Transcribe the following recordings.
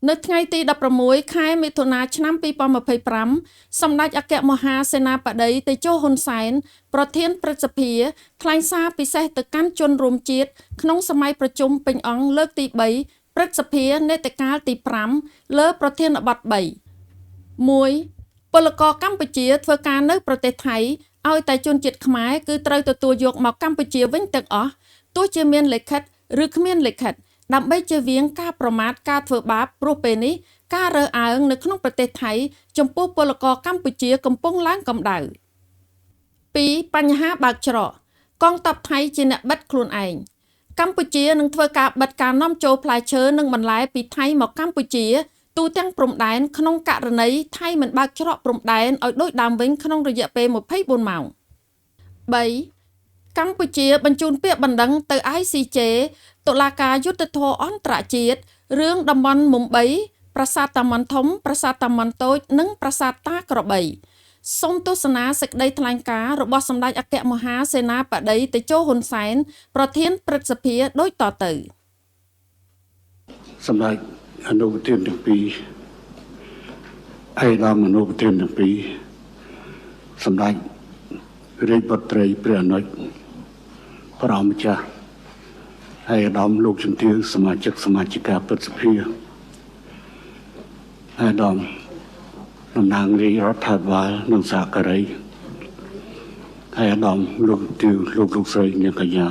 នៅថ្ងៃទី16ខែមិថុនាឆ្នាំ2025សម្ដេចអគ្គមហាសេនាបតីតេជោហ៊ុនសែនប្រធានព្រឹទ្ធសភាថ្លែងសារពិសេសទៅកាន់ជនរួមជាតិក្នុងសម័យប្រជុំពេញអង្គលើកទី3ព្រឹទ្ធសភានេតកាលទី5លើប្រធានបទ3 1. ពលករកម្ពុជាធ្វើការនៅប្រទេសថៃឲ្យតែជនជាតិខ្មែរគឺត្រូវទទួលយកមកកម្ពុជាវិញទាំងអស់ទោះជាមានលិខិតឬគ្មានលិខិតដើម្បីជៀសវាងការប្រមាថការធ្វើបាបព្រោះពេលនេះការរើសអើងនៅក្នុងប្រទេសថៃចំពោះពលករកម្ពុជាកំពុងឡើងកម្ដៅ 2. បញ្ហាបើកច្រកកងទ័ពថៃជាអ្នកបិទខ្លួនឯងកម្ពុជានឹងធ្វើការបិទការនាំចូលផ្លែឈើនិងបន្លែពីថៃមកកម្ពុជាទូទាំងព្រំដែនក្នុងករណីថៃមិនបើកច្រកព្រំដែនឲ្យដូចដើមវិញក្នុងរយៈពេល24ម៉ោង 3. កម្ពុជាបញ្ជូនពាក្យបណ្ដឹងទៅ ICJ តុលាការយុត្តិធម៌អន្តរជាតិរឿងតំបន់មុំបីប្រាសាទតាម៉ាន់ធំប្រាសាទតាម៉ាន់តូចនិងប្រាសាទតាក្របីសូមទស្សនាសេចក្តីថ្លែងការណ៍របស់សម្ដេចអគ្គមហាសេនាបតីតេជោហ៊ុនសែនប្រធានព្រឹទ្ធសភាដូចតទៅសម្ដេចអនុប្រធានទាំងពីរឯកឧត្តមអនុប្រធានទាំងពីរសម្ដេចរាជបុត្រីព្រះអនុជព្រះអង្គម្ចាស់ឯកឧត្តមលោកជំទាវសមាជិកសមាជិកាព្រឹទ្ធសភាឯកឧត្តមតំណាងរាជរដ្ឋាភិបាលនិងសហការីឯកឧត្តមលោកជំទាវលោកស្រីនាងកញ្ញា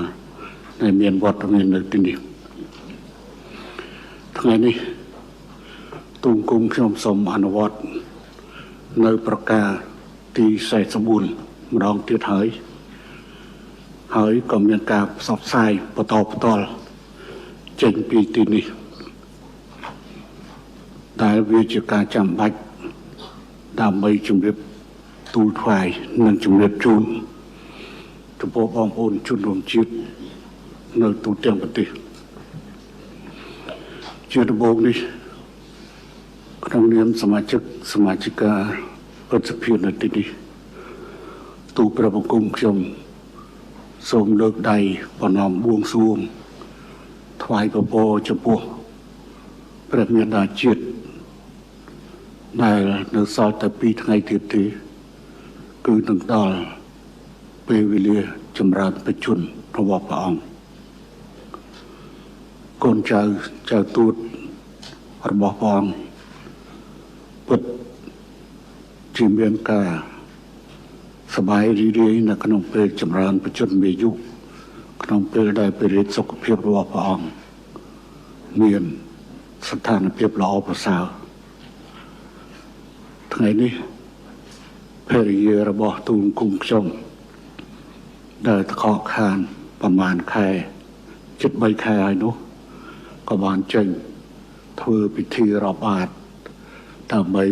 ដែលមានវត្តមាននៅទីនេះថ្ងៃនេះទូលគុំខ្ញុំសូមអនុវត្តនៅប្រការទី44ម្ដងទៀតហើយក៏មានការផ្សព្វផ្សាយបន្តផ្ទាល់ចេញពីទីនេះដែលវាជាការចាំបាច់ដើម្បីជម្រាបទូលថ្វាយនិងជម្រាបជូនចំពោះបងប្អូនជនរួមជាតិនៅទូទាំងប្រទេសជាដំបូងនេះក្នុងនាមសមាជិកសមាជិកាព្រឹទ្ធសភានៅទីនេះទូលព្រះបង្គំខ្ញុំសូមលើកដៃប្រណម្យបួងសួងថ្វាយពពរចំពោះព្រះមេដាជាតិដែលនៅសល់តែ2ថ្ងៃទៀតទេគឺនឹងដល់ពេលវេលាចម្រើនបច្ចុប្បន្នរបស់ព្រះអង្គកូនចៅទូតរបស់ព្រះអង្គពិតជាមានការសบายរីករាយនៅក្នុងពេលចម្រើនបច្ចុប្បន្នអាយុក្នុងពេលដែលព្រះរាជសុខភាពរបស់ព្រះអង្គមានស្ថានភាពល្អប្រសើរថ្ងៃនេះភរិយារបស់ទូលគុំខ្ញុំដែលខកខានប្រមាណខែជិត3ខែហើយនោះក៏បានចេញធ្វើពិធីរាប់អាតដើម្បី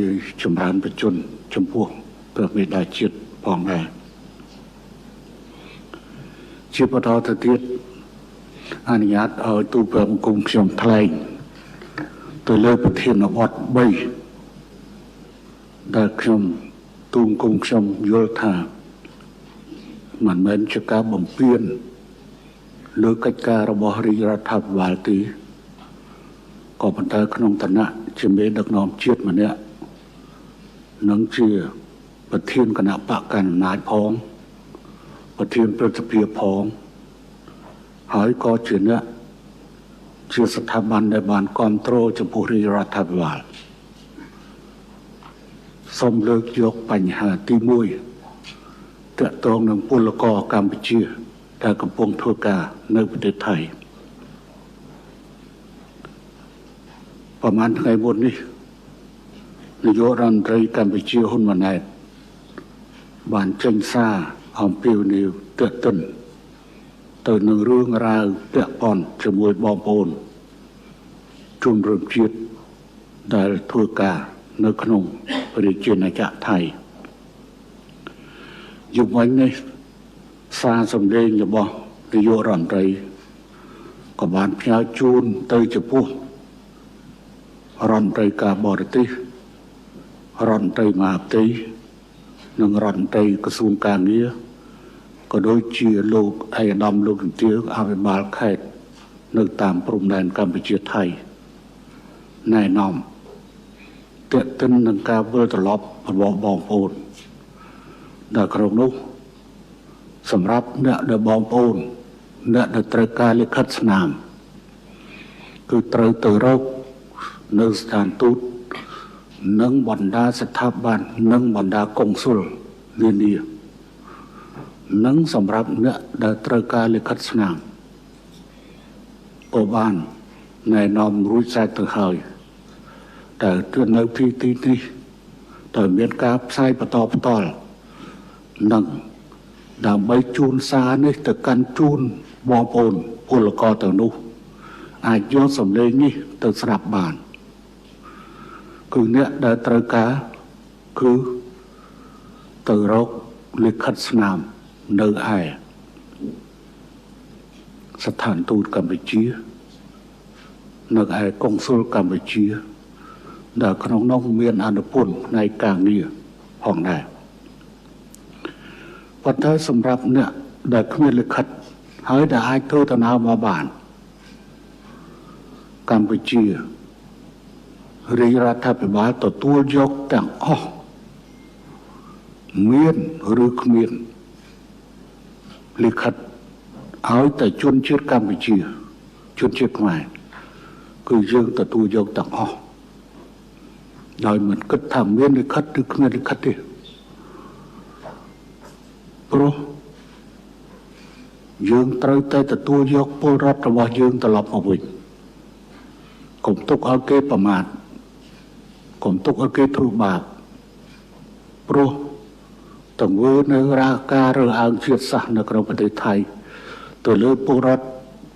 ចម្រើនបច្ចុប្បន្នចំពោះព្រះមេដាជាតិផងដែរជាបន្តទៅទៀតអនុញ្ញាតឲ្យទូលព្រះបង្គំខ្ញុំថ្លែងទៅលើប្រធានបទ3ដែលខ្ញុំទូលបង្គំខ្ញុំយល់ថាមិនមែនជាការបំពានលើកិច្ចការរបស់រាជរដ្ឋាភិបាលទេក៏ប៉ុន្តែក្នុងឋានៈជាមេដឹកនាំជាតិម្នាក់និងជាប្រធានគណៈបកកណ្ដាលអំណាចផងប្រធានព្រឹទ្ធសភាផងហើយក៏ជាអ្នកជាស្ថាប័នដែលបានគ្រប់គ្រងចំពោះរាជរដ្ឋាភិបាលសូមលើកយកបញ្ហាទី1ទាក់ទងនឹងពលករកម្ពុជាដែលកំពុងធ្វើការនៅប្រទេសថៃប្រហែលថ្ងៃមុននេះនាយករដ្ឋមន្ត្រីកម្ពុជាហ៊ុនម៉ាណែតបានចេញសារអំពាវនាវទាក់ទិនទៅនឹងរឿងរ៉ាវពាក់ព័ន្ធជាមួយបងប្អូនជនរួមជាតិដែលធ្វើការនៅក្នុងរាជាណាចក្រថៃយុវជននេះសារសម្លេងរបស់នាយករដ្ឋមន្ត្រីក៏បានផ្ញើជូនទៅចំពោះរដ្ឋមន្ត្រីការបរទេសរដ្ឋមន្ត្រីមហាផ្ទៃនិងរដ្ឋមន្ត្រីក្រសួងការងារក៏ដូចជាលោកឯកឧត្តមលោកជំទាវអភិបាលខេត្តនៅតាមព្រំដែនកម្ពុជាថៃ ណែនាំទាក់ទិននឹងការវិលត្រឡប់របស់បងប្អូនដែលក្នុងនោះសម្រាប់អ្នកដែលបងប្អូនអ្នកដែលត្រូវការលិខិតស្នាមគឺត្រូវទៅរកនៅស្ថានទូតនិងបណ្ដាស្ថាប័ននិងបណ្ដាកុងស៊ុលនានានិងសម្រាប់អ្នកដែលត្រូវការលិខិតស្នាមក៏បានណែនាំរួចស្រេចទៅហើយតែនៅទីនេះត្រូវមានការផ្សាយបន្តផ្ទាល់និងដើម្បីជូនសារនេះទៅកាន់ជូនបងប្អូនពលករទៅនោះអាចយកសម្លេងនេះទៅស្ដាប់បានគឺអ្នកដែលត្រូវការគឺទៅរកលិខិតស្នាមនៅឯស្ថានទូតកម្ពុជានៅឯកុងស៊ុលកម្ពុជាដែលក្នុងនោះមានអនុពលផ្នែកការងារផងដែរប៉ុន្តែសម្រាប់អ្នកដែលគ្មានលិខិតហើយដែលអាចធ្វើដំណើរមកបានកម្ពុជារាជរដ្ឋាភិបាលទទួលយកទាំងអស់មានឬគ្មានលិខិតឲ្យតែជនជាតិកម្ពុជាជនជាតិខ្មែរគឺយើងទទួលយកទាំងអស់ដោយមិនគិតថាមានលិខិតឬគ្មានលិខិតទេព្រោះយើងត្រូវតែទទួលយកពលរដ្ឋរបស់យើងត្រឡប់មកវិញកុំទុកឲ្យគេប្រមាថកុំទុកឲ្យគេធ្វើបាបព្រោះទង្វើនៅរាជការរើសអើងជាតិសាសន៍នៅក្នុងប្រទេសថៃទៅលើពលរដ្ឋ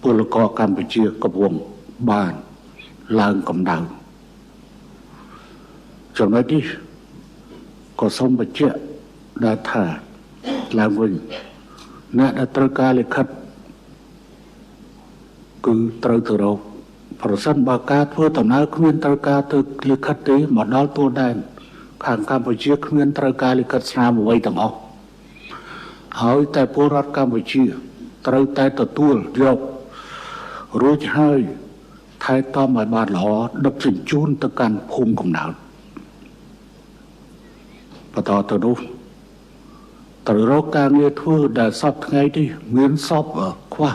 ពលករកម្ពុជាកំពុងបានឡើងកម្ដៅចំណុចនេះក៏សូមបញ្ជាក់ដែលថាឡើងវិញអ្នកដែលត្រូវការលិខិតគឺត្រូវទៅរកប្រសិនបើការធ្វើដំណើរគ្មានត្រូវការទៅលិខិតទេមកដល់ទួលដែនខាងកម្ពុជាគ្មានត្រូវការលិខិតស្នាមអ្វីទាំងអស់ហើយតែពលរដ្ឋកម្ពុជាត្រូវតែទទួលយករួចហើយថែទាំឲ្យបានល្អដឹកជញ្ជូនទៅកាន់ភូមិកំណើតបន្តទៅនោះត្រូវរកការងារធ្វើដែលសពថ្ងៃនេះមានសពខ្វះ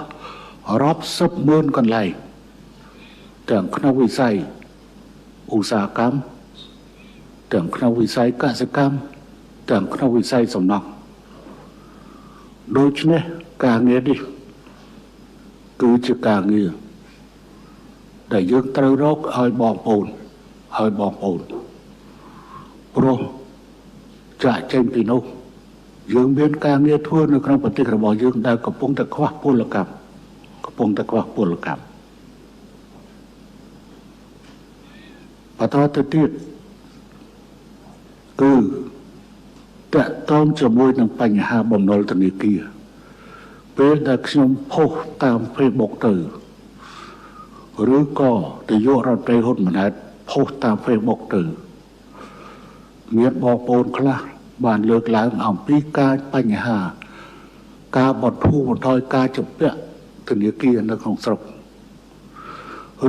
រាប់សិបម៉ឺនកន្លែងទាំងក្នុងវិស័យឧស្សាហកម្មទាំងក្នុងវិស័យកសិកម្មទាំងក្នុងវិស័យសំណង់ដូច្នេះការងារនេះគឺជាការងារដែលយើងត្រូវរកឲ្យបងប្អូនព្រោះចាក់ចេញពីនោះយើងមានការងារធ្វើនៅក្នុងប្រទេសរបស់យើងដែលកំពុងតែខ្វះពលកម្មបន្តទៅទៀតគឺតកតងជាមួយនឹងបញ្ហាបំណុលធនាគារពេលដែលខ្ញុំផុសតាម Facebook ទៅឬក៏នាយករដ្ឋមន្ត្រីហ៊ុនម៉ាណែតផុសតាម Facebook ទៅមានបងប្អូនខ្លះបានលើកឡើងអំពីការបញ្ហាការបន្ធូរបន្ថយការជំពាក់ធនាគារនៅក្នុងស្រុក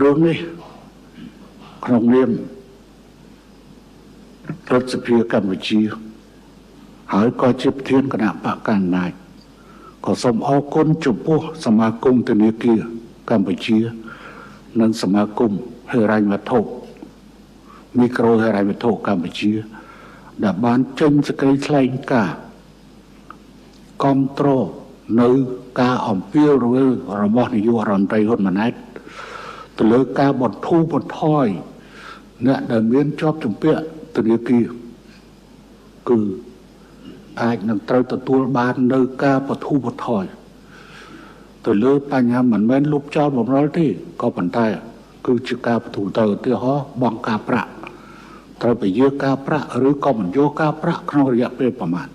រឿងនេះក្នុងនាមរដ្ឋសភាកម្ពុជាហើយក៏ជាប្រធានគណៈបកកណ្ដាលក៏សូមអរគុណចំពោះសមាគមធនាគារកម្ពុជានិងសមាគមហិរញ្ញវត្ថុមីក្រូហិរញ្ញវត្ថុកម្ពុជាដែលបានចេញសេចក្តីថ្លែងការណ៍គាំទ្រនៅការអំពាវនាវរបស់នាយករដ្ឋមន្ត្រីហ៊ុនម៉ាណែតទៅលើការបន្ធូរបន្ថយអ្នកដែលមានជាប់ជំពាក់ធនាគារគឺអាចនឹងត្រូវទទួលបាននៅការបន្ធូរបន្ថយទៅលើបញ្ហាមិនមែនលុបចោលបំណុលទេក៏ប៉ុន្តែគឺជាការបន្ធូរទៅឧទាហរណ៍បង់ការប្រាក់ត្រូវពន្យាការប្រាក់ឬក៏មិនយកការប្រាក់ក្នុងរយៈពេលប្រមាណ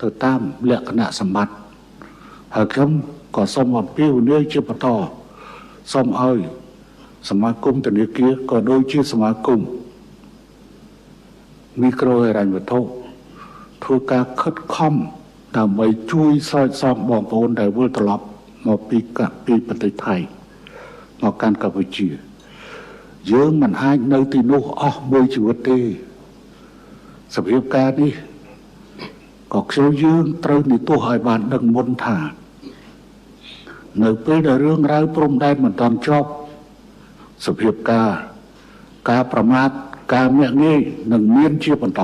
ទៅតាមលក្ខណៈសម្បត្តិហើយខ្ញុំក៏សូមអំពាវនាវជាបន្តសូមឲ្យសមាគមធនាគារក៏ដូចជាសមាគមមីក្រូហិរញ្ញវត្ថុធ្វើការខិតខំដើម្បីជួយស្រោចស្រង់បងប្អូនដែលវិលត្រឡប់មកពីប្រទេសថៃមកកាន់កម្ពុជា យើងមិនអាចនៅទីនោះអស់មួយជីវិតទេសភាពការនេះក៏ខ្ញុំយើងត្រូវនិទាសឲ្យបានដឹងមុនថានៅពេលដែលរឿងរ៉ាវព្រំដែនមិនទាន់ចប់សភាពការប្រមាថការមាក់ងាយនឹងមានជាបន្ត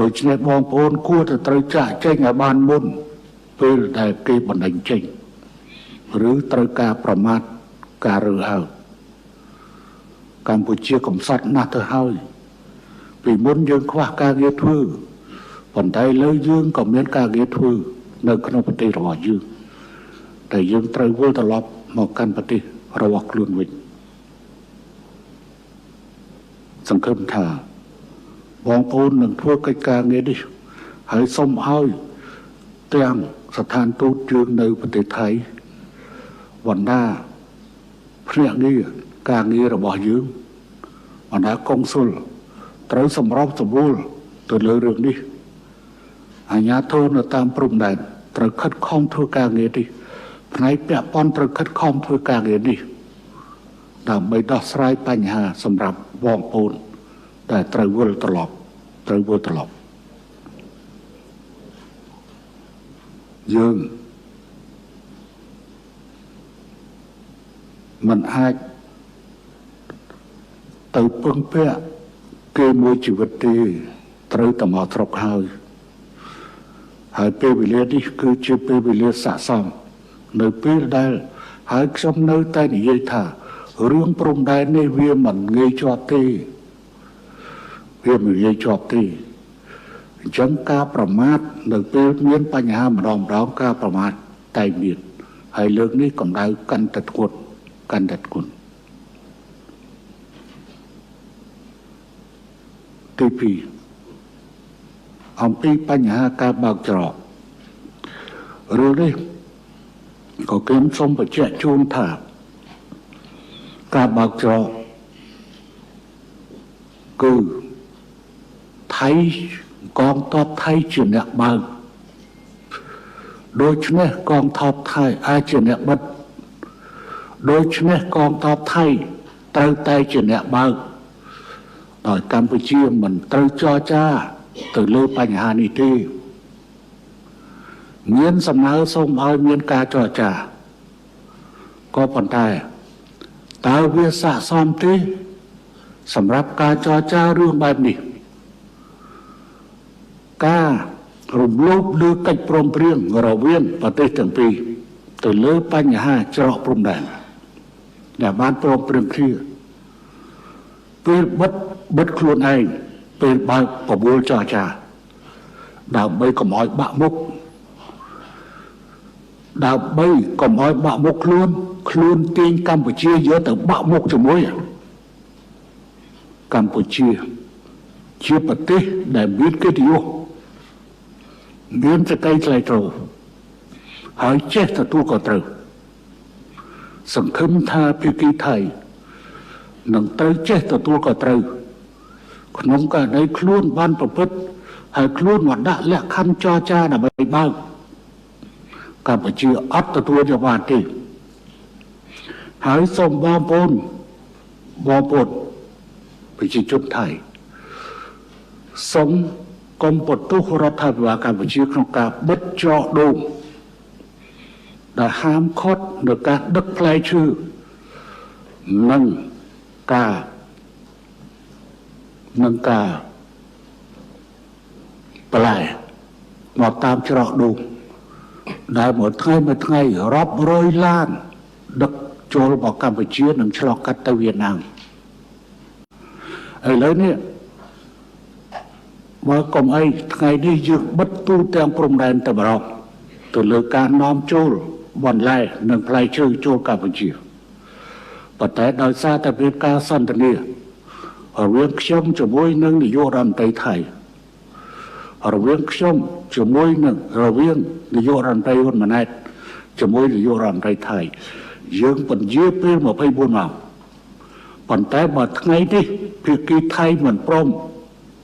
ដូច្នេះបងប្អូនគួរតែត្រូវចាក់ចេញឲ្យបានមុនពេលដែលគេបណ្ដេញចេញឬត្រូវការប្រមាថការរើសអើងកម្ពុជាកំសត់ណាស់ទៅហើយពីមុនយើងខ្វះការងារធ្វើប៉ុន្តែឥឡូវយើងក៏មានការងារធ្វើនៅក្នុងប្រទេសរបស់យើងតែយើងត្រូវវិលត្រឡប់មកកាន់ប្រទេសរបស់ខ្លួនវិញសង្ឃឹមថាបងប្អូននឹងធ្វើកិច្ចការងារនេះហើយសូមឲ្យទាំងស្ថានទូតយើងនៅប្រទេសថៃបណ្ដាភ្នាក់ងារការងាររបស់យើងបណ្ដាកុងស៊ុលត្រូវសម្របសម្រួលទៅលើរឿងនេះអាជ្ញាធរនៅតាមព្រំដែនត្រូវខិតខំធ្វើការងារនេះផ្នែកពាក់ព័ន្ធត្រូវខិតខំធ្វើការងារនេះដើម្បីដោះស្រាយបញ្ហាសម្រាប់បងប្អូនដែលត្រូវវិលត្រឡប់យើងមិនអាចទៅពឹងពាក់គេមួយជីវិតទេត្រូវតែមកស្រុកហើយពេលវេលានេះគឺជាពេលវេលាស័ក្តិសមនៅពេលដែលហើយខ្ញុំនៅតែនិយាយថារឿងព្រំដែននេះវាមិនងាយជាប់ទេអញ្ចឹងការប្រមាថនៅពេលមានបញ្ហាម្ដងការប្រមាថតែមានហើយលើកនេះកម្ដៅកាន់តែធ្ងន់ទី2អំពីបញ្ហាការបើកច្រករឿងនេះក៏ខ្ញុំសូមបញ្ជាក់ជូនថាការបើកច្រកគឺថៃកងទ័ពថៃជាអ្នកបើកដូច្នេះកងទ័ពថៃអាចជាអ្នកបិទដូច្នេះកងទ័ពថៃត្រូវតែជាអ្នកបើកដោយកម្ពុជាមិនត្រូវចរចាទៅលើបញ្ហានេះទេមានសំណើសូមឲ្យមានការចរចាក៏ប៉ុន្តែតើវាស័ក្តិសមទេសម្រាប់ការចរចារឿងបែបនេះការរំលោភលើកិច្ចព្រមព្រៀងរវាងប្រទេសទាំងពីរទៅលើបញ្ហាច្រកព្រំដែនដែលបានព្រមព្រៀងគ្នាពេលបិទខ្លួនឯងពេលបើកបបួលចរចាដើម្បីកុំឲ្យបាក់មុខខ្លួនទាញកម្ពុជាយកទៅបាក់មុខជាមួយកម្ពុជាជាប្រទេសដែលមានកិត្តិយសមានសេចក្តីថ្លៃថ្នូរហើយចេះទទួលខុសត្រូវសង្ឃឹមថាភាគីថៃនឹងត្រូវចេះទទួលខុសត្រូវក្នុងករណីខ្លួនបានប្រព្រឹត្តហើយខ្លួនមកដាក់លក្ខខណ្ឌចរចាដើម្បីបើកកម្ពុជាអត់ទទួលយកបានទេហើយសូមបងប្អូនប្រជាជនថៃសូមកុំបន្ទោសរដ្ឋាភិបាលកម្ពុជាក្នុងការបិទច្រកដូងដែលហាមឃាត់នៅការដឹកផ្លែឈើនិងការបន្លែមកតាមច្រកដូងដែលមួយថ្ងៃរាប់រយឡានដឹកចូលមកកម្ពុជានិងឆ្លងកាត់ទៅវៀតណាមឥឡូវនេះបើកុំអីថ្ងៃនេះយើងបិទទូទាំងព្រំដែនតែម្ដងទៅលើការនាំចូលបន្លែនិងផ្លែឈើចូលកម្ពុជាប៉ុន្តែដោយសារតែមានការសន្ទនារវាងខ្ញុំជាមួយនឹងនាយករដ្ឋមន្ត្រីថៃរវាងខ្ញុំជាមួយនឹងរវាងនាយករដ្ឋមន្ត្រីហ៊ុនម៉ាណែតជាមួយនាយករដ្ឋមន្ត្រីថៃយើងពន្យាពេល24ម៉ោងប៉ុន្តែបើថ្ងៃនេះភាគីថៃមិនព្រម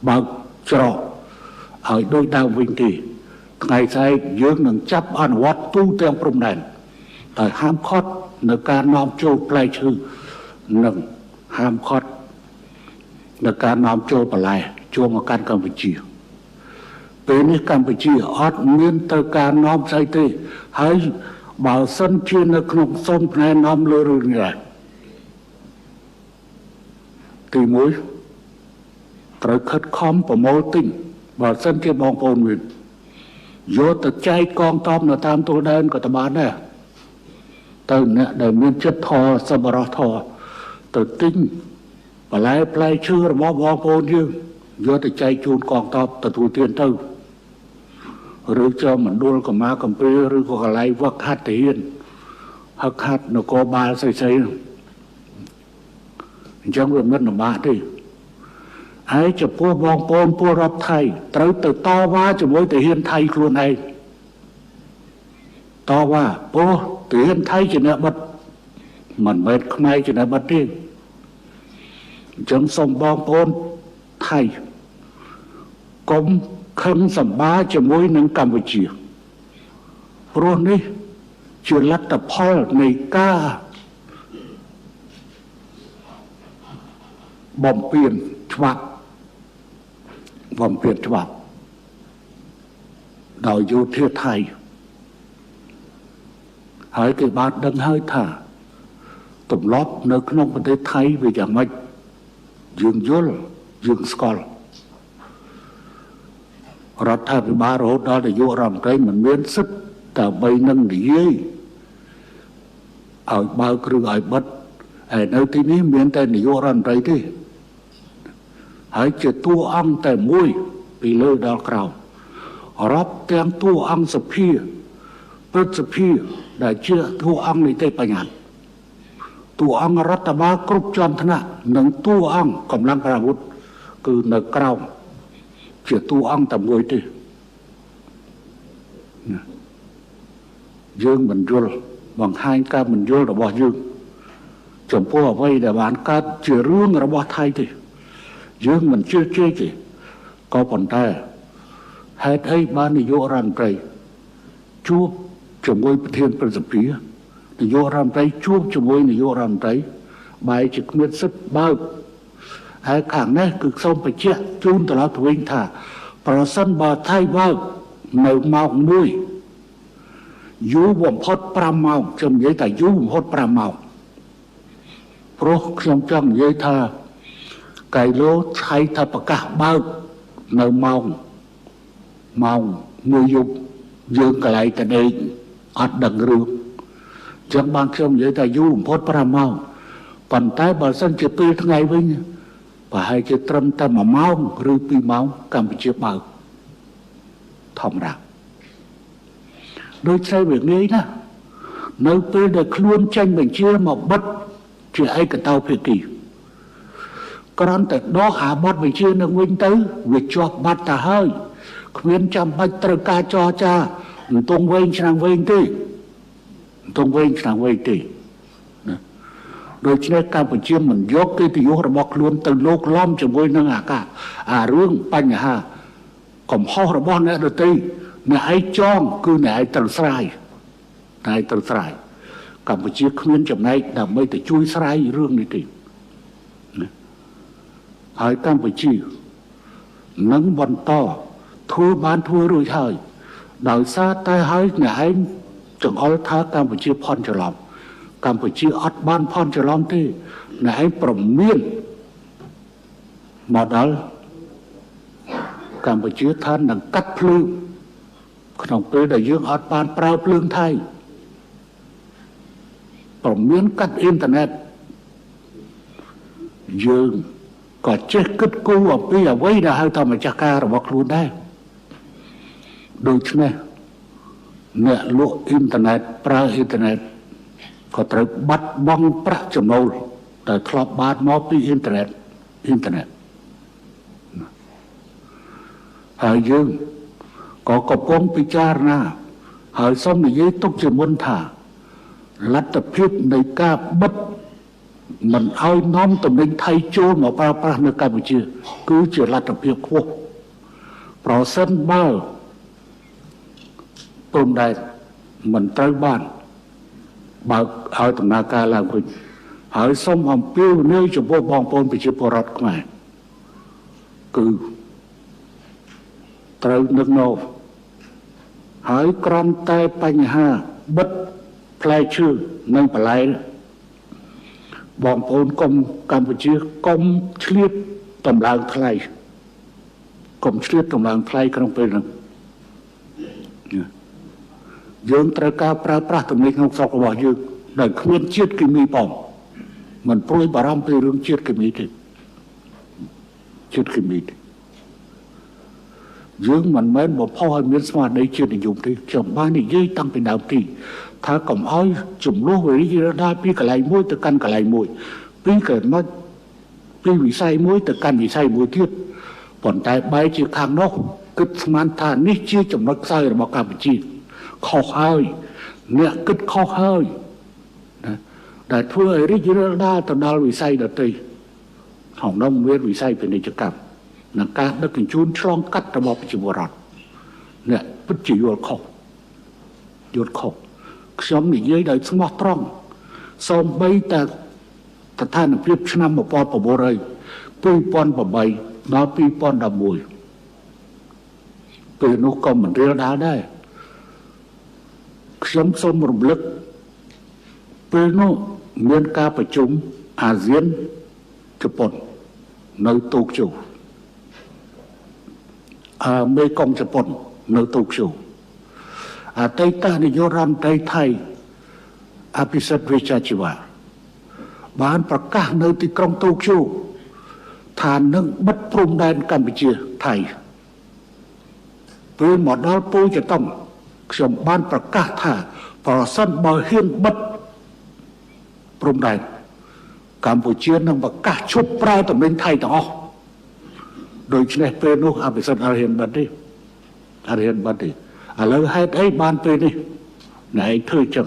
បើកច្រកឲ្យដូចដើមវិញទេថ្ងៃស្អែកយើងនឹងចាប់អនុវត្តទូទាំងព្រំដែនដោយហាមឃាត់នៅការនាំចូលផ្លែឈើនិង ហាមឃាត់ในการនាំចូលបន្លែចូលមកកាន់កម្ពុជាពេលនេះកម្ពុជាអត់មានត្រូវការនាំស្អីទេហើយបើសិនជានៅក្នុងសុំផ្នែកនាំលើរឿងនេះទីមួយត្រូវខិតខំប្រមូលទិញបើសិនជាបងប្អូនមានយកទៅចែកកងទ័ពនៅតាមទួលដែនក៏ទៅបានដែរទៅអ្នកដែលមានចិត្តធម៌សប្បុរសធម៌ទៅទិញបន្លែផ្លែឈើរបស់បងប្អូនយើងយកទៅចែកជូនកងទ័ពទទួលទានទៅឬចូលមណ្ឌលកម្មាកំព្រាឬក៏កន្លែងវឹកហាត់ទាហានហឹកហាត់នគរបាលស្អីៗអញ្ចឹងវាមិនលំបាកទេហើយចំពោះបងប្អូនពលរដ្ឋថៃត្រូវទៅតវ៉ាជាមួយទាហានថៃខ្លួនឯងតវ៉ាពោះទាហានថៃជាអ្នកបិទមិនមែនខ្មែរជាអ្នកបិទទេអញ្ចឹងសូមបងប្អូនថៃកុំខឹងសម្បាជាមួយនឹងកម្ពុជាព្រោះនេះជាលទ្ធផលនៃការបំពានច្បាប់ដោយយោធាថៃហើយគេបានដឹងហើយថាទម្លាប់នៅក្នុងប្រទេសថៃវាយ៉ាងម៉េចយើងយល់យើងស្គាល់រដ្ឋាភិបាលរហូតដល់នាយករដ្ឋមន្ត្រីមិនមានសិទ្ធិដើម្បីនឹងនិយាយឲ្យបើកឬឲ្យបិទហើយនៅទីនេះមានតែនាយករដ្ឋមន្ត្រីទេហើយជាតួអង្គតែមួយពីលើដល់ក្រោមរាប់ទាំងតួអង្គសភាព្រឹទ្ធសភាដែលជាតួអង្គនីតិបញ្ញត្តិតួអង្គរដ្ឋបាលគ្រប់ជាន់ថ្នាក់និងតួអង្គកម្លាំងប្រអាវុធគឺនៅក្រោមជាតួអង្គតែមួយទេយើងមិនយល់បង្ហាញការមិនយល់របស់យើងចំពោះអ្វីដែលបានកើតជារឿងរបស់ថៃទេយើងមិនជឿជឿទេក៏ប៉ុន្តែហេតុអីបាននាយករដ្ឋមន្ត្រីជួបជាមួយប្រធានព្រឹទ្ធសភានាយករដ្ឋមន្ត្រីជួបជាមួយនាយករដ្ឋមន្ត្រីបែរជាគ្មានសិទ្ធិបើកហើយខាងនេះគឺសូមបញ្ជាក់ជូនត្រឡប់ទៅវិញថាប្រសិនបើថៃបើកនៅម៉ោង1យូរបំផុត5ម៉ោងខ្ញុំនិយាយថាយូរបំផុត5ម៉ោងព្រោះខ្ញុំចង់និយាយថាកៃឡូថៃថាប្រកាសបើកនៅម៉ោង1យប់យើងកន្លែងតដេកអត់ដឹងរឿងចឹងបានខ្ញុំនិយាយថាយូរបំផុត5ម៉ោងប៉ុន្តែបើសិនជាពេលថ្ងៃវិញប្រហែលជាត្រឹមតែ1ម៉ោងឬ2ម៉ោងកម្ពុជាបើកធម្មតាដូចស្រីវាងាយណានៅពេលដែលខ្លួនចេញបញ្ជាមកបិទជាឯកតោភាគីគ្រាន់តែដកអាបទបញ្ជានឹងវិញទៅវាជាប់បាត់ទៅហើយគ្មានចាំបាច់ត្រូវការចរចាមិនទងវែងឆ្នាំវែងទេណាដូច្នេះកម្ពុជាមិនយកកិត្តិយសរបស់ខ្លួនទៅលោកឡំជាមួយនឹងអារឿងបញ្ហាកំហុសរបស់អ្នកដទៃអ្នកឯងចងគឺអ្នកឯងត្រូវស្រាយកម្ពុជាគ្មានចំណែកដើម្បីទៅជួយស្រាយរឿងនេះទេហើយកម្ពុជានឹងបន្តធ្វើរួចហើយដោយសារតែហើយអ្នកឯងចង្អុលថាកម្ពុជាផន់ច្រឡំកម្ពុជាអត់បានផន់ច្រឡំទេអ្នកឯងប្រមានមកដល់កម្ពុជាថានឹងកាត់ភ្លើងក្នុងពេលដែលយើងអត់បានប្រើភ្លើងថៃប្រមានកាត់អ៊ីនធឺណិតយើងក៏ចេះគិតគូរអំពីអ្វីដែលហៅថាម្ចាស់ការរបស់ខ្លួនដែរដូច្នេះអ្នកលក់អ៊ីនធឺណិតប្រើអ៊ីនធឺណិតក៏ត្រូវបាត់បង់ប្រាក់ចំណូលដែលធ្លាប់បានមកពីអ៊ីនធឺណិតហើយយើងក៏កំពុងពិចារណាហើយសូមនិយាយទុកជាមុនថាលទ្ធភាពនៃការបិទមិនឲ្យនាំទំនិញថៃចូលមកប្រើប្រាស់នៅកម្ពុជាគឺជាលទ្ធភាពខ្ពស់ប្រសិនបើព្រំដែនមិនត្រូវបានបើកឲ្យដំណើរការឡើងវិញ ហើយសូមអំពាវនាវចំពោះបងប្អូនប្រជាពលរដ្ឋខ្មែរគឺត្រូវនឹកនោះហើយក្រំតែបញ្ហាបិទផ្លែឈើនិងបន្លែបងប្អូនកុំកម្ពុជាកុំឆ្លៀតតម្លើងថ្លៃកុំឆ្លៀតតម្លើងថ្លៃក្នុងពេលហ្នឹងយើងត្រូវការប្រើប្រាស់ទំនិញក្នុងស្រុករបស់យើងដែលគ្មានជាតិគីមីផងមិនព្រួយបារម្ភពីរឿងជាតិគីមីទេជាតិគីមីទេយើងមិនមែនបំផុសឲ្យមានស្មារតីជាតិនិយមទេខ្ញុំបាននិយាយតាំងពីដើមទីថាកុំឲ្យចំនួនវិរិយដល់ពីកន្លែងមួយទៅកាន់កន្លែងមួយពីវិស័យមួយទៅកាន់វិស័យមួយទៀតប៉ុន្តែបែរជាខាងនោះគិតស្មានថានេះជាចំណុចខ្សោយរបស់កម្ពុជាខុសហើយអ្នកគិតខុសហើយណាដែលធ្វើឲ្យរីករាលដាលទៅដល់វិស័យដទៃក្នុងនោះមានវិស័យពាណិជ្ជកម្មនិងការដឹកជញ្ជូនឆ្លងកាត់របស់ប្រជាពលរដ្ឋអ្នកពិតជាយល់ខុសខ្ញុំនិយាយដោយស្មោះត្រង់សូម្បីតែស្ថានភាពឆ្នាំ1900 2008ដល់2011ពេលនោះក៏មិនរៀលដាលដែរខ្ញុំសូមរំលឹកពេលនោះមានការប្រជុំអាស៊ានជប៉ុននៅតូក្យូមេកុងជប៉ុននៅតូក្យូអតីតនាយករដ្ឋមន្ត្រីថៃអភិសិទ្ធ វេជ្ជជីវៈបានប្រកាសនៅទីក្រុងតូក្យូថានឹងបិទព្រំដែនកម្ពុជាថៃពេលមកដល់ពូជតុងខ្ញុំបានប្រកាសថាប្រសិនបើហ៊ានបិទព្រំដែនកម្ពុជានឹងប្រកាសឈប់ប្រើតំណែងថៃទាំងអស់ដូច្នេះពេលនោះអភិសិទ្ធអរហ៊ានបិទទេឥឡូវហេតុអីបានពេលនេះណែឯងធ្វើចឹង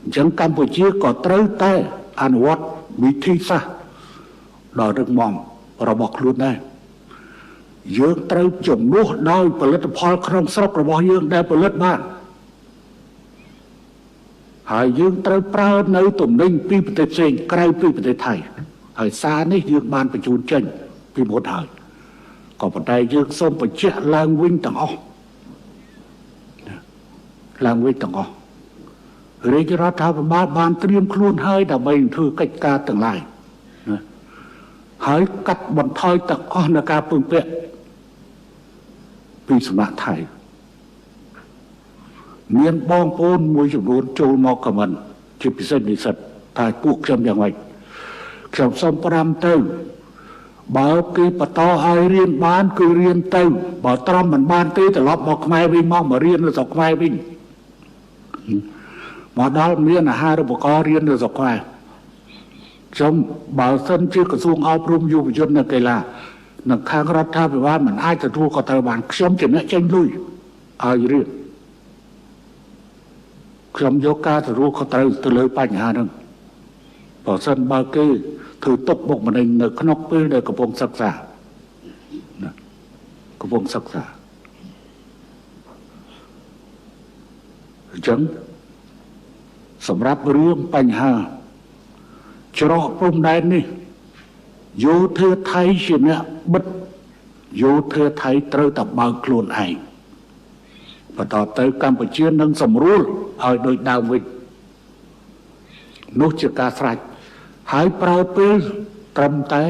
អញ្ចឹងកម្ពុជាក៏ត្រូវតែអនុវត្តវិធីសាស្ត្រដ៏រឹងមាំរបស់ខ្លួនដែរយើងត្រូវជំនួសដោយផលិតផលក្នុងស្រុករបស់យើងដែលផលិតបានហើយយើងត្រូវប្រើនៅទំនិញពីប្រទេសផ្សេងក្រៅពីប្រទេសថៃហើយសារនេះយើងបានបញ្ជូនចេញពីមុនហើយក៏ប៉ុន្តែយើងសូមបញ្ជាក់ឡើងវិញទាំងអស់រាជរដ្ឋាភិបាលបានត្រៀមខ្លួនហើយដើម្បីធ្វើកិច្ចការទាំងឡាយហើយកាត់បន្ថយទាំងអស់នៃការពឹងពាក់ពីសំណាក់ថៃមានបងប្អូនមួយចំនួនចូលមកខមមិនជាពិសេសនិស្សិតថាពួកខ្ញុំយ៉ាងម៉េចខ្ញុំសូម5ទៅបើគេបន្តឲ្យរៀនបានគឺរៀនទៅបើត្រឹមមិនបានទេត្រឡប់មកខ្មែរវិញមករៀននៅស្រុកខ្មែរវិញមកដល់មានអាហារូបករណ៍រៀននៅស្រុកខ្មែរខ្ញុំបើសិនជាក្រសួងអប់រំយុវជននិងកីឡានិងខាងរដ្ឋាភិបាលមិនអាចទទួលខុសត្រូវបានខ្ញុំជាអ្នកចេញលុយឲ្យរៀនខ្ញុំយកការទទួលខុសត្រូវទៅលើបញ្ហាហ្នឹងបើសិនបើគេធ្វើទុកបុកម្នេញនៅក្នុងពេលដែលកំពុងសិក្សាអញ្ចឹងសម្រាប់រឿងបញ្ហាច្រកព្រំដែននេះយោធាថៃជាអ្នកបិទយោធាថៃត្រូវតែបើកខ្លួនឯងបន្តទៅកម្ពុជានឹងសម្រួលឲ្យដូចដើមវិញនោះជាការស្រេចហើយប្រើពេលត្រឹមតែ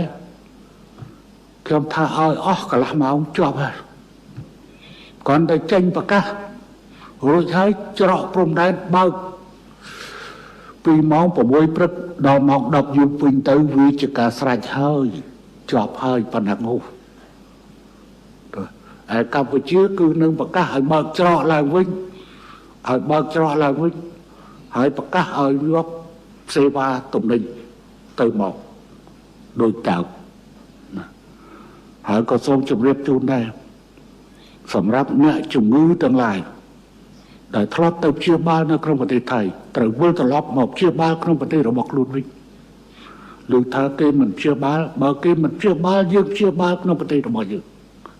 ខ្ញុំថាឲ្យអស់កន្លះម៉ោងជាប់ហើយគ្រាន់តែចេញប្រកាសរួចហើយច្រកព្រំដែនបើកពីម៉ោង6ព្រឹកដល់ម៉ោង10យប់ពេញទៅវាជាការស្រេចហើយជាប់ហើយប៉ុណ្ណឹងនោះឯកម្ពុជាគឺនឹងប្រកាសឲ្យបើកច្រកឡើងវិញហើយប្រកាសឲ្យយកសេវាទំនិញទៅមកដោយតើហើយក៏សូមជម្រាបជូនដែរសម្រាប់អ្នកជំងឺទាំងឡាយដែលធ្លាប់ទៅព្យាបាលនៅក្នុងប្រទេសថៃត្រូវវិលត្រឡប់មកព្យាបាលក្នុងប្រទេសរបស់ខ្លួនវិញឬថាគេមិនព្យាបាលបើគេមិនព្យាបាលយើងព្យាបាលក្នុងប្រទេសរបស់យើង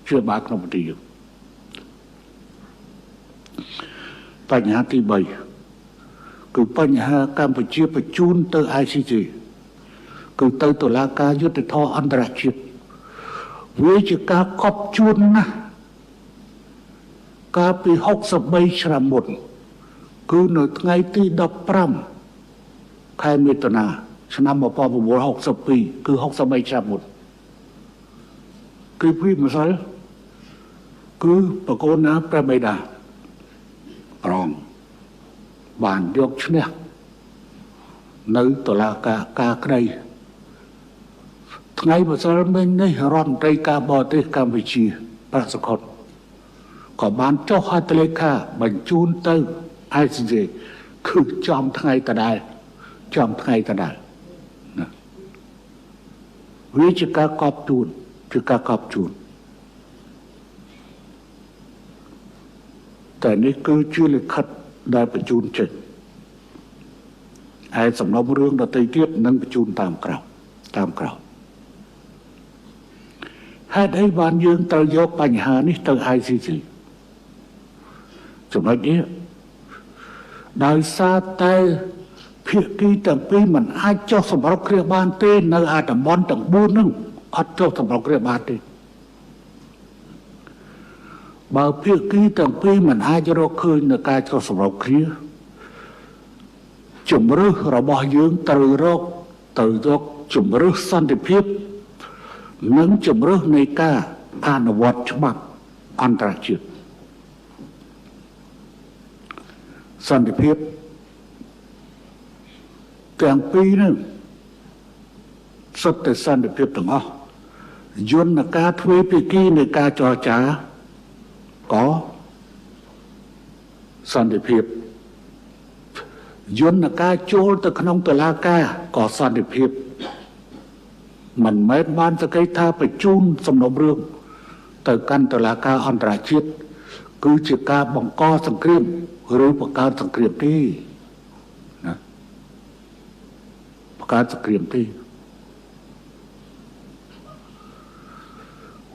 ព្យាបាលក្នុងប្រទេសយើងបញ្ហាទី3គឺបញ្ហាកម្ពុជាបញ្ជូនទៅ ICJ គឺទៅតុលាការយុត្តិធម៌អន្តរជាតិវាជាការកប់ជួនណាស់កាលពី63ឆ្នាំមុនគឺនៅថ្ងៃទី15ខែមិថុនាឆ្នាំ1962គឺ63ឆ្នាំមុនគឺព្រីម្សិលគឺបកូនណាព្រះបិតារងបានយកឈ្នះនៅតុលាការការក្តីថ្ងៃម្សិលមិញនេះរដ្ឋមន្ត្រីការបរទេសកម្ពុជាប្រសិទ្ធក៏បានចុះហត្ថលេខាបញ្ជូនទៅ ICJ គឺចំថ្ងៃដដែលណាវាជាការកប់ជួនតែនេះគឺជាលិខិតដែលបញ្ជូនចេញហើយសំណុំរឿងដទៃទៀតនឹងបញ្ជូនតាមក្រោយហេតុអីបានយើងត្រូវយកបញ្ហានេះទៅ ICC ចំណុចនេះដោយសារតែភាគីទាំងពីរមិនអាចចុះសម្រុកគ្នាបានទេនៅអាតំបន់ទាំង4ហ្នឹងអត់ចុះសម្រុកគ្នាបានទេបើភាគីទាំងពីរមិនអាចរកឃើញនៅការចុះសម្រុកគ្នាជំរឿសរបស់យើងត្រូវយកជំរឿសសន្តិភាពនិងជំរឿសនៃការអនុវត្តច្បាប់អន្តរជាតិសន្តិភាពទាំងពីរនោះសុទ្ធតែសន្តិភាពទាំងអស់យន្តការទ្វេភាគីនៃការចរចាក៏សន្តិភាពយន្តការចូលទៅក្នុងតុលាការក៏សន្តិភាពមិនមែនបានសក្តិថាបញ្ជូនសំណុំរឿងទៅកាន់តុលាការអន្តរជាតិគឺជាការបង្កសង្គ្រាមឬបង្កើតសង្គ្រាមទេណាបង្កើតសង្គ្រាមទេ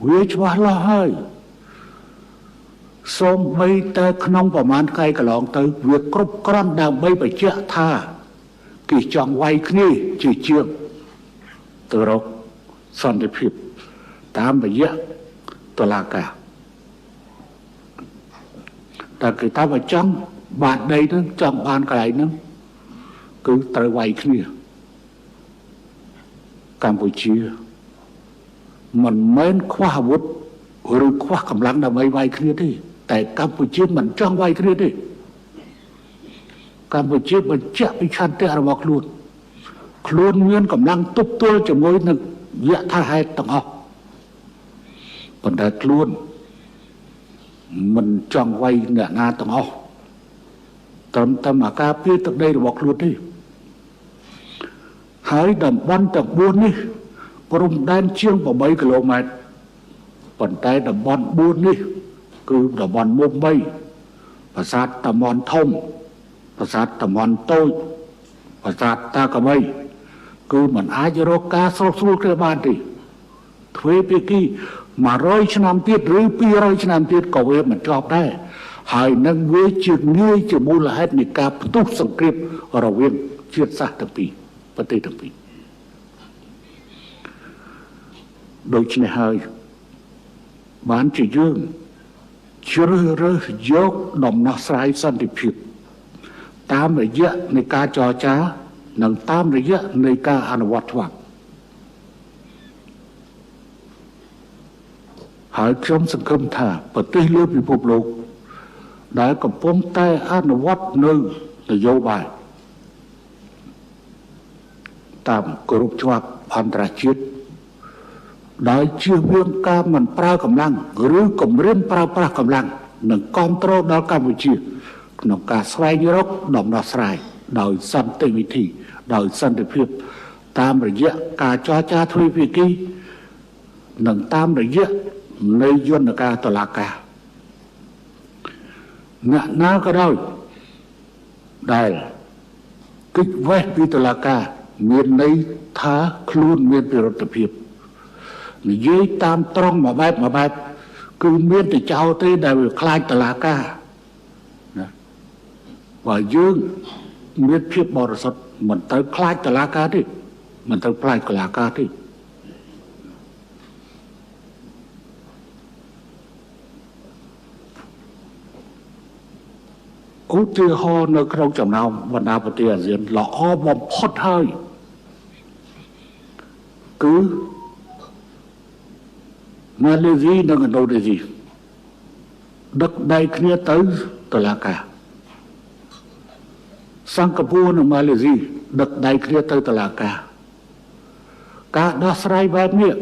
វាច្បាស់លាស់ហើយសូម្បីតែក្នុងប្រមាណថ្ងៃកន្លងទៅវាគ្រប់គ្រាន់ដើម្បីបញ្ជាក់ថាគេចង់វាយគ្នាជាជាងទៅរកសន្តិភាពតាមរយៈតុលាការតែគេថាបើចង់បានដីហ្នឹងចង់បានកន្លែងហ្នឹងគឺត្រូវវាយគ្នាកម្ពុជាមិនមែនខ្វះអាវុធឬខ្វះកម្លាំងដើម្បីវាយគ្នាទេតែកម្ពុជាមិនចង់វាយគ្នាទេកម្ពុជាបញ្ជាក់ពីឆន្ទៈរបស់ខ្លួនមានកម្លាំងទប់ទល់ជាមួយនឹងយថាហេតុទាំងអស់ប៉ុន្តែខ្លួនមិនចង់វាយអ្នកណាទាំងអស់ត្រឹមតែមកការពារទឹកដីរបស់ខ្លួនទេហើយតំបន់ទាំង4នេះព្រំដែនជាង8គីឡូម៉ែត្រប៉ុន្តែតំបន់4នេះគឺតំបន់មុំ3ប្រាសាទតាមន់ធំប្រាសាទតាមន់តូចប្រាសាទតាកបីគឺมันអាចរកការស្រុកស្រួលគ្នាបានទេទ្វេភាគី100ឆ្នាំទៀតឬ200ឆ្នាំទៀតក៏វាមិនចប់ដែរហើយនឹងវាជាងាយជាមូលហេតុនៃការផ្ទុះសង្គ្រាមរវាងជាតិសាសន៍ទាំងពីរប្រទេសទាំងពីរដូច្នេះហើយបានជាយើងជ្រើសរើសយកដំណោះស្រាយសន្តិភាពតាមរយៈនៃការចរចានិងតាមរយៈនៃការអនុវត្តច្បាប់ហើយខ្ញុំសង្ឃឹមថាប្រទេសលើពិភពលោកដែលកំពុងតែអនុវត្តនៅនយោបាយតាមគោរពច្បាប់អន្តរជាតិដោយជៀសវាងការមិនប្រើកម្លាំងឬគំរាមប្រើប្រាស់កម្លាំងនិងគ្រប់គ្រងដល់កម្ពុជាក្នុងការស្វែងរកដំណោះស្រាយដោយសន្តិវិធីដោយសន្តិភាពតាមរយៈការចរចាទ្វេភាគីនិងតាមរយៈនៃយន្តការតុលាការអ្នកណាក៏ដោយដែលគិតវេះពីតុលាការមានន័យថាខ្លួនមានពិរុទ្ធភាពនិយាយតាមត្រង់មួយបែបគឺមានតែចោលទេដែលវាខ្លាចតុលាការណាបើយើងមានភាពបរិសុទ្ធមិនត្រូវខ្លាចតុលាការទេ มันต้องปลายกลาการที่อุติหอในครองจำนำบรรดาประเทศอาเซียนละอ้อมพอดให้คือมาเลเซียនិងឥណ្ឌូនេស៊ីដឹកដៃគ្នាទៅតុលាការសិង្ហបុរីនិងម៉ាឡេស៊ីដឹកដៃគ្នាទៅតុលាការការដោះស្រាយបែបនេះ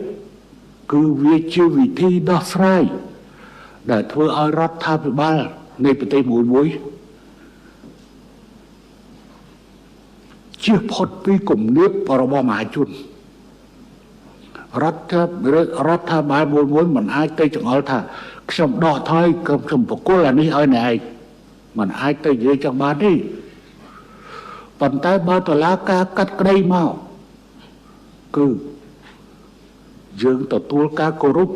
គឺវាជាវិធីដោះស្រាយដែលធ្វើឲ្យរដ្ឋាភិបាលនៃប្រទេសមួយជៀសផុតពីគំនាបរបស់មហាជនរដ្ឋាភិបាលមួយមិនអាចទៅចង្អុលថាខ្ញុំដកថយខ្ញុំបកគលអានេះឲ្យអ្នកឯងមិនអាចទៅនិយាយចឹងបានទេប៉ុន្តែបើតុលាការកាត់ក្តីមកគឺយើងទទួលការគោរព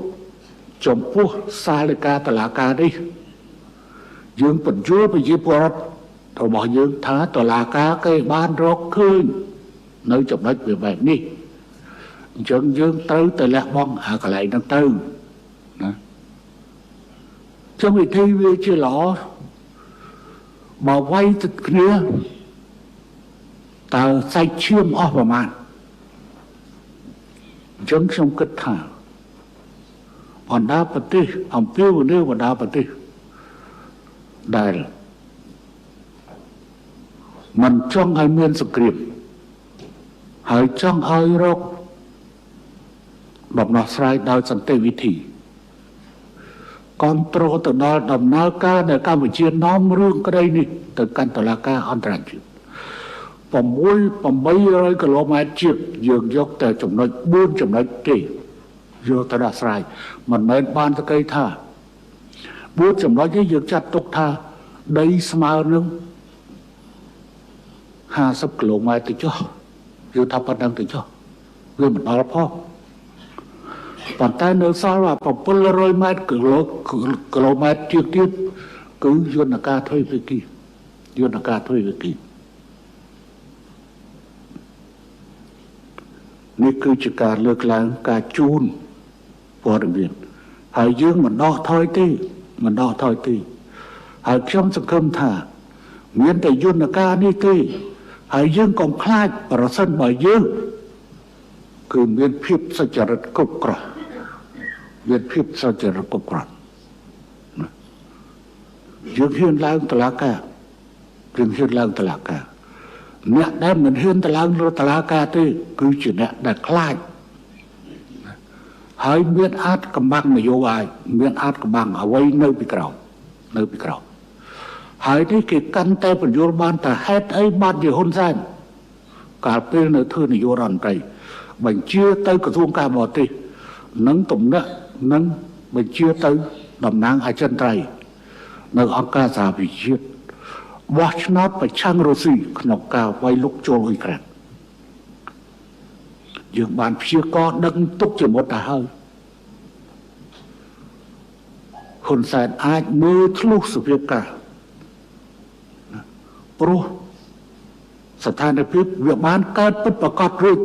ចំពោះសាលិកាតុលាការនេះយើងបញ្យល់ប្រជាពលរដ្ឋរបស់យើងថាតុលាការគេបានរកឃើញនៅចំណុចវាបែបនេះអញ្ចឹងយើងត្រូវទៅលះបង់អាកន្លែងហ្នឹងទៅណាចឹងវិធីវាជាល្អបើវាយទឹកគ្នាតើសាច់ឈាមអស់ប្រមាណអញ្ចឹងខ្ញុំគិតថាបណ្ដាប្រទេសអំពាវនាវបណ្ដាប្រទេសដែលមិនចង់ឲ្យមានសង្គ្រាមហើយចង់ឲ្យរកដំណោះស្រាយដោយសន្តិវិធីគាំទ្រទៅដល់ដំណើរការដែលកម្ពុជានាំរឿងក្តីនេះទៅកាន់តុលាការអន្តរជាតិ800 គីឡូម៉ែត្រជាតិយើងយកតែចំណុច4ចំណុចទេយកទៅដោះស្រាយមិនមែនបានទៅគេថា4ចំណុចនេះយើងចាត់ទុកថាដីស្មើនឹង50 គីឡូម៉ែត្រទៅចុះយើងថាប៉ុណ្្នឹងទៅចុះវាមិនដល់ផងប៉ុន្តែនៅសល់700 ម៉ែត្រគីឡូម៉ែត្រទៀតគឺយន្តការទ្វេភាគីនេះគឺជាការលើកឡើងការជូនព័ត៌មានហើយយើងមិនដោះថយទេហើយខ្ញុំសង្ឃឹមថាមានតែយន្តការនេះទេហើយយើងកុំខ្លាចប្រសិនបើយើងគឺមានភាពសុចរិតគ្រប់គ្រាន់យើងហ៊ានឡើងតុលាការអ្នកដែលមិនហ៊ានទៅឡើងតុលាការទេគឺជាអ្នកដែលខ្លាចហើយមានអាចកំបាំងនយោបាយមានអាចកំបាំងអ្វីនៅពីក្រោមហើយនេះគេកាន់តែបញ្យល់បានថាហេតុអីបានជាហ៊ុនសែនកាលពេលនៅធ្វើនាយករដ្ឋមន្ត្រីបញ្ជាទៅក្រសួងការបរទេសនិងទំនាក់និងបញ្ជាទៅតំណាងអចិន្ត្រៃយ៍នៅអង្គការសហប្រជាជាតិបោះឆ្នោតប្រឆាំងរុស្ស៊ីក្នុងការវាយលុកចូលអ៊ុយក្រែនយើងបានព្យាករណ៍ដឹងទុកជាមុនទៅហើយហ៊ុនសែនអាចមើលធ្លុះសភាពការព្រោះស្ថានភាពវាបានកើតពិតប្រាកដរួច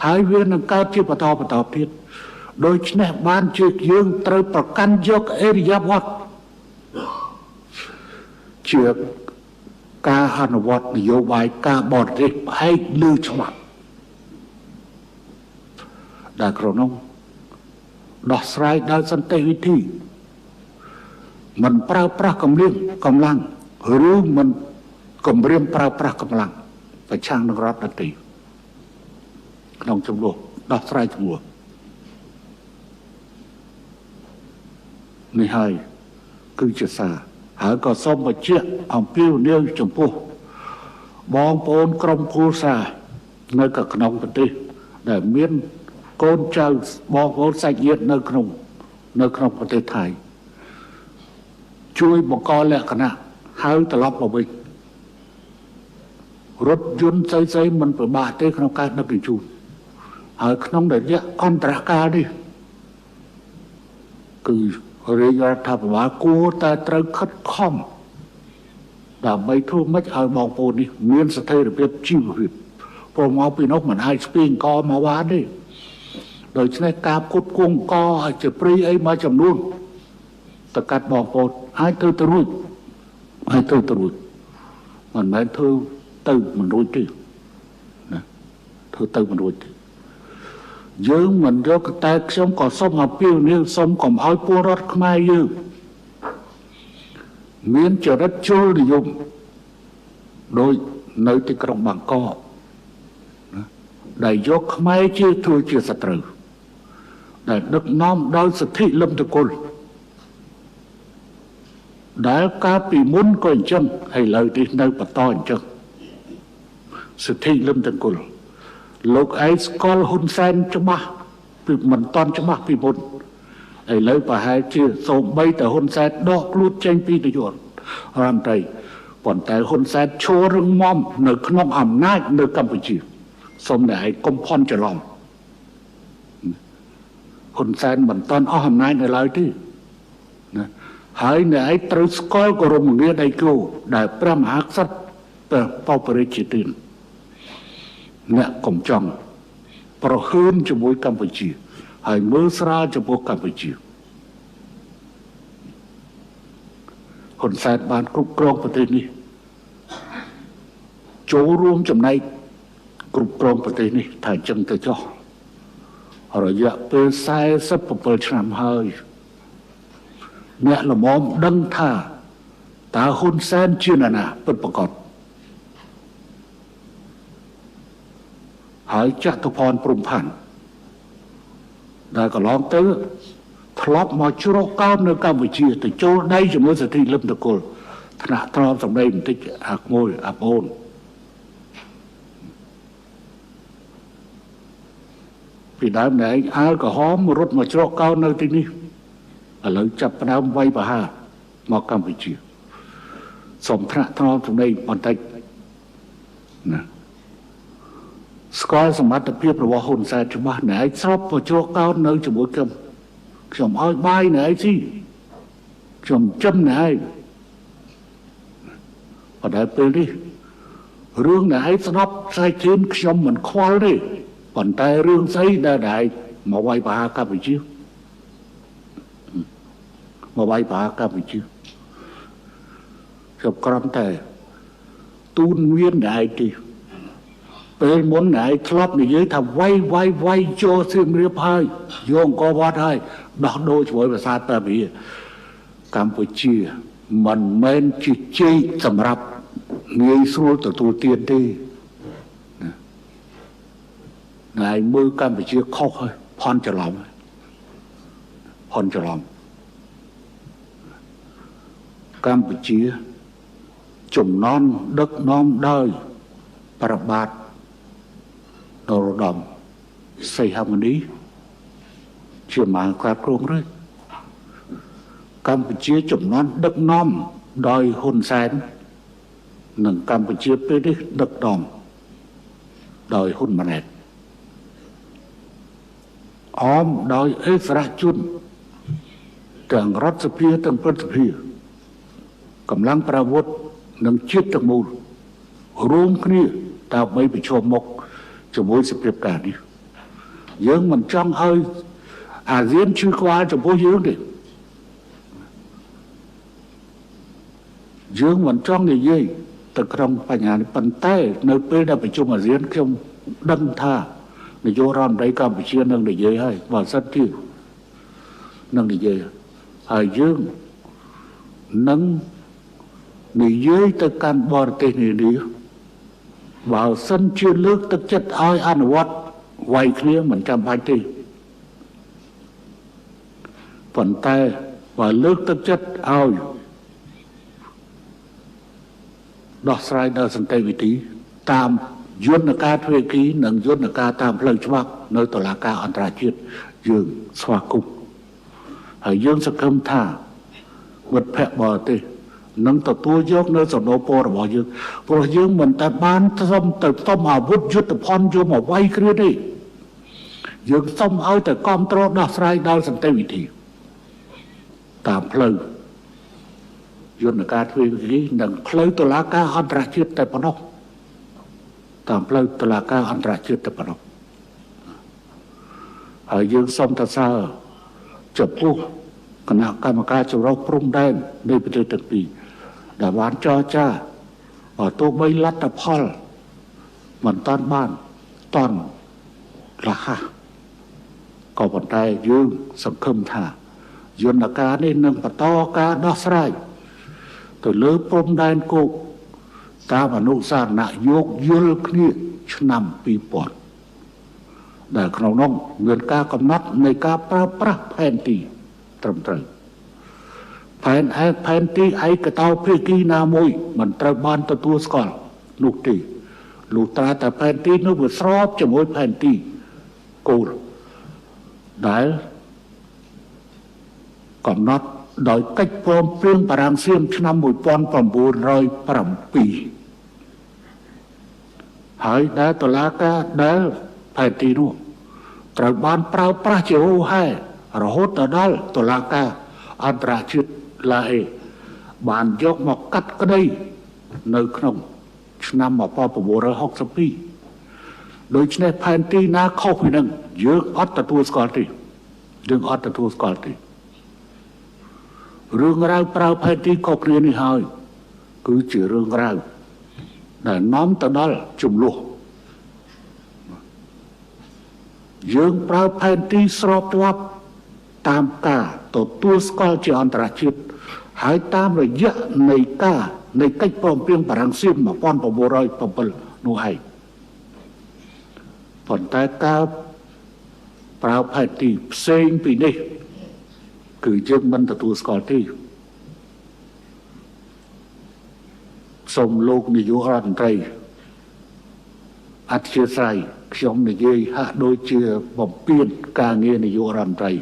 ហើយវានឹងកើតជាបន្តទៀតដូច្នេះបានជាយើងត្រូវប្រកាន់យកអេរិយាបថជាការអនុវត្តនយោបាយការបរទេសផ្អែកលើច្បាប់ដែលក្នុងដោះស្រាយដោយសន្តិវិធីមិនប្រើប្រាស់កម្លាំងឬមិនគំរាមប្រើប្រាស់កម្លាំងប្រឆាំងនឹងរដ្ឋដទៃក្នុងចំនួនដោះស្រាយចំនួននេះហើយគឺជាសារហើយក៏សូមបញ្ជាក់អំពីនាងចំពោះបងប្អូនក្រុមគ្រួសារនៅក្នុងប្រទេសដែលមានកូនចៅបងប្អូនសាច់ញាតិនៅក្នុងប្រទេសថៃជួយបង្កលក្ខណៈហើយត្រឡប់មកវិញរថយន្តស្អីមិនពិបាកទេក្នុងការដឹកជញ្ជូនហើយក្នុងរយៈអន្តរកាលនេះគឺរាជរដ្ឋាភិបាលគួរតែត្រូវខិតខំ ដើម្បីធ្វើម៉េចឲ្យបងប្អូននេះមានស្ថិរភាពជីវភាពព្រោះមកពីនោះមិនអាចស្ពីងកមកបានទេដូច្នេះការផ្គត់ផ្គង់កឲ្យជាព្រីអីមួយចំនួនទៅកាត់បងប្អូនអាចធ្វើទៅរួចមិនមែនធ្វើទៅមិនរួចទេណាធ្វើទៅមិនរួចទេយើងមិនយកតែខ្ញុំក៏សូមអំពាវនាវសូមកុំឲ្យពលរដ្ឋខ្មែរយើងមានចរិតជលនិយមដោយនៅទីក្រុងបាងកកណាដែលយកខ្មែរធ្វើជាសត្រូវដែលដឹកនាំដោយសិទ្ធិលំតគុលដែលកាលពីមុនក៏អញ្ចឹងហើយឥឡូវនេះនៅបន្តអញ្ចឹងសិទ្ធិលំតគុលលោកឯងស្គាល់ហ៊ុនសែនច្បាស់ពីមិនតន់ច្បាស់ពីមុនឥឡូវប្រហែលជាសូម្បីតែហ៊ុនសែនដកខ្លួនចេញពីនាយករដ្ឋមន្ត្រីប៉ុន្តែហ៊ុនសែនឈររឹងមាំនៅក្នុងអំណាចនៅកម្ពុជាសូមតែឯងកុំភ័ន្តច្រឡំហ៊ុនសែនមិនតន់អស់អំណាចនៅឡើយទេណាហើយអ្នកឯងត្រូវស្គាល់គោរពងារដៃគូដែលព្រះមហាក្សត្របបរិជាទានអ្នកកុំចង់ប្រហើនជាមួយកម្ពុជាហើយមើលស្រាលចំពោះកម្ពុជាហ៊ុនសែនបានគ្រប់គ្រងប្រទេសនេះចូលរួមចំណែកគ្រប់គ្រងប្រទេសនេះថាអញ្ចឹងទៅចុះរយៈពេល47ឆ្នាំហើយអ្នកល្មមដឹងថាតើហ៊ុនសែនជាអ្នកណាពិតប្រាកដហើយចតុភ័ណ្ឌព្រំផាន់ដែលកន្លងទៅធ្លាប់មកជ្រកកោននៅកម្ពុជាទៅចូលដៃជាមួយសិទ្ធិលំតគុលថ្នាក់ត្រង់សម្ដីបន្តិចអាក្មួយអាប្អូនពីដើមណែឯងអាល់កំហមរត់មកជ្រកកោននៅទីនេះឥឡូវចាប់ផ្ដើមវាយប្រហារមកកម្ពុជាសូមថ្នាក់ត្រង់សម្ដីបន្តិចណាស្គាល់សមត្ថភាពរបស់ហ៊ុនសែនច្បាស់ណែឯងស្របមកជ្រកកោននៅជាមួយខ្ញុំឲ្យបាយណែឯងស៊ីខ្ញុំចំណែឯងប៉ុន្តែពេលនេះរឿងណែឯងស្នប់ស្អែកជឿនខ្ញុំមិនខ្វល់ទេប៉ុន្តែរឿងស្អីដែលឯងមកវាយប្រហារកម្ពុជាមកវាយប្រហារកម្ពុជាខ្ញុំក្រំតែទូនមានណែឯងទេពេលមុនណែឯងធ្លាប់និយាយថាវាយចូលសៀមរាបហើយយកអង្គរវត្តហើយដោះដូរជាមួយប្រាសាទព្រះវិហារកម្ពុជាមិនមែនជាជ័យសម្រាប់ងាយស្រួលទទួលទានទេណែឯងមើលកម្ពុជាខុសហើយភ័ន្តច្រឡំកម្ពុជាចំណន់ដឹកនាំដោយព្រះបាទនរោត្តមសីហមុនីជាមហាក្រាបគ្រងរាជកម្ពុជាចំណន់ដឹកនាំដោយហ៊ុនសែននិងកម្ពុជាពេលនេះដឹកនាំដោយហ៊ុនម៉ាណែតអមដោយអិសរាជជនទាំងរដ្ឋសភាទាំងព្រឹទ្ធសភាកម្លាំងប្រវត្តិនិងជាតិទាំងមូលរួមគ្នាដើម្បីប្រឈមមុខជាមួយសភាពការនេះយើងមិនចង់ឲ្យអាស៊ានឈឺក្បាលចំពោះយើងទេយើងមិនចង់និយាយទៅក្នុងបញ្ហានេះប៉ុន្តែនៅពេលដែលប្រជុំអាស៊ានខ្ញុំដឹងថានាយករដ្ឋមន្ត្រីកម្ពុជានឹងនិយាយហើយបើសិនជានឹងនិយាយហើយយើងនឹងនិយាយទៅកាន់បរទេសនានាបើសិនជាលើកទឹកចិត្តឲ្យអនុវត្តវាយគ្នាមិនចាំបាច់ទេប៉ុន្តែបើលើកទឹកចិត្តឲ្យដោះស្រាយដោយសន្តិវិធីតាមយន្តការទ្វេគីនិងយន្តការតាមផ្លូវច្បាប់នៅតុលាការអន្តរជាតិយើងស្វាគមន៍ហើយយើងសង្ឃឹមថាមិត្តភ័ក្តិបរទេសនឹងទទួលយកនៅសំណូមពររបស់យើងព្រោះយើងមិនតែបានសុំទៅសុំអាវុធយុទ្ធភ័ណ្ឌយកមកវាយគ្នាទេយើងសុំឲ្យតែគ្រប់គ្រងដោះស្រាយដោយសន្តិវិធីតាមផ្លូវ យន្តការទ្វេភាគីនិងផ្លូវតុលាការអន្តរជាតិតែប៉ុណ្ណោះតាមផ្លូវតុលាការអន្តរជាតិតែប៉ុណ្ណោះហើយយើងសូមសរសើរចំពោះគណៈកម្មការចម្រុះព្រំដែននៃប្រទេសទាំងពីរដែលបានចរចាទោះបីលទ្ធផលមិនតាន់បានតាន់រហ័សក៏ប៉ុន្តែយើងសង្ឃឹមថាយន្តការនេះនឹងបន្តការដោះស្រាយទៅលើព្រំដែនគោកតាមអនុសារណៈយោគយល់គ្នាឆ្នាំ2000ដែលក្នុងនោះមានការកំណត់នៃការប្រើប្រាស់ផែនទីត្រឹមត្រូវផែនទីឯកតោភាគីណាមួយមិនត្រូវបានទទួលស្គាល់នោះទេលុះត្រាតែផែនទីនោះវាស្របជាមួយផែនទីគោលដែលកំណត់ដោយកិច្ចព្រមព្រៀងបារាំងសៀមឆ្នាំ1907ហើយដែលតុលាការដែលផែនទីនោះត្រូវបានប្រើប្រាស់ជាហូរហែរហូតដល់តុលាការអន្តរជាតិឡាអេបានយកមកកាត់ក្តីនៅក្នុងឆ្នាំ1962ដូច្នេះផែនទីណាខុសពីនឹងយើងអត់ទទួលស្គាល់ទេរឿងរ៉ាវប្រើផែនទីខុសគ្នានេះហើយគឺជារឿងរ៉ាវដែលនាំទៅដល់ជម្លោះយើងប្រើផែនទីស្របច្បាប់តាមការទទួលស្គាល់ជាអន្តរជាតិហើយតាមរយៈនៃកិច្ចព្រមព្រៀងបារាំងសៀម1907នោះឯងប៉ុន្តែការប្រើផែនទីផ្សេងពីនេះគឺយើងមិនទទួលស្គាល់ទេសូមលោកនាយករដ្ឋមន្ត្រីអធិស្ឋានខ្ញុំនិយាយហាក់ដូចជាបំពេញការងារនាយករដ្ឋមន្ត្រី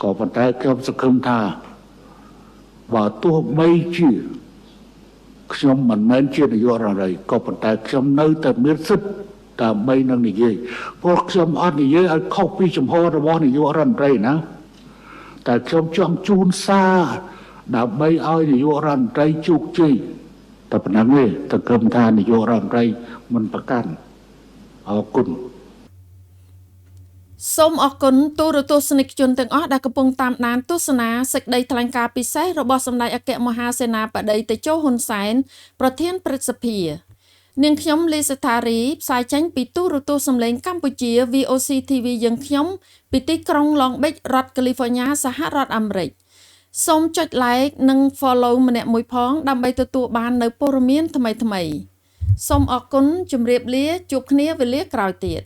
ក៏ប៉ុន្តែខ្ញុំសង្ឃឹមថាបើទោះបីជាខ្ញុំមិនមែនជានាយករដ្ឋមន្ត្រីក៏ប៉ុន្តែខ្ញុំនៅតែមានសិទ្ធិដើម្បីនឹងនិយាយព្រោះខ្ញុំអត់និយាយឲ្យខុសពីចំហរបស់នាយករដ្ឋមន្ត្រីណាតែខ្ញុំចង់ជូនសារដើម្បីឲ្យនាយករដ្ឋមន្ត្រីជោគជ័យតែប៉ុណ្ណឹងទេតែគិតថានាយករដ្ឋមន្ត្រីមិនប្រកាន់អរគុណសូមអរគុណទូរទស្សនិកជនទាំងអស់ដែលកំពុងតាមដានទស្សនាសេចក្តីថ្លែងការណ៍ពិសេសរបស់សម្ដេចអគ្គមហាសេនាបតីតេជោហ៊ុនសែនប្រធានព្រឹទ្ធសភានាងខ្ញុំលីសថារីផ្សាយចេញពីទូរទស្សន៍សំឡេងកម្ពុជា VOC TV យើងខ្ញុំពីទីក្រុង Long Beach រដ្ឋ California សហរដ្ឋអាមេរិកសូមចុច like និង follow ម្នាក់មួយផងដើម្បីទទួលបាននូវព័ត៌មានថ្មីៗសូមអរគុណជម្រាបលាជួបគ្នាវេលាក្រោយទៀត